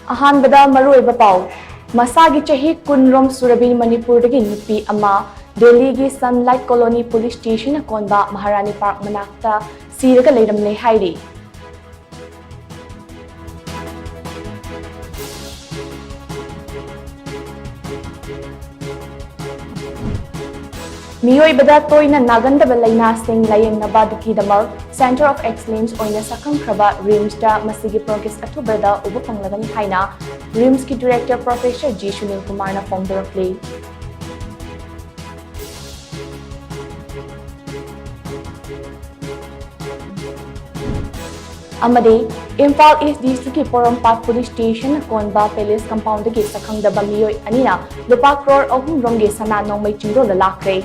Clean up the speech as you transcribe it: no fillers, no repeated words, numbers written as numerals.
अहानबदा मरुइबा पाउ मसागी चही कुनरोम सुरबी मणिपुरदगी नुपी अमा दिल्ली की सनलाइट कॉलोनी पुलिस स्टेशन कोनबा महारानी पार्क मनाक्ता सीरगा लेरमले हाइरी मियोइबदा तोइना नागंदबा लैनासिंग लायेंगनाबादकीदमक सेंटर ऑफ एक्सलेंस ओइना सकंख्रबा रिम्सटा मसिगी प्रोग्रेस अथुबदा उबु फंगलगनी हाइना रिम्स की director professor G Sunil Kumar ना फोंदोरक्ले अमदे इम्फाल ईस्ट डिस्ट्रिक्ट की पोरमपाट पुलिस स्टेशन कोनबा पैलेस कंपाउंड की सकंगदबा मियोइ अनिना लुपा क्रोर अहुम रोंगे सना नोंमै चिंगरो लाखरे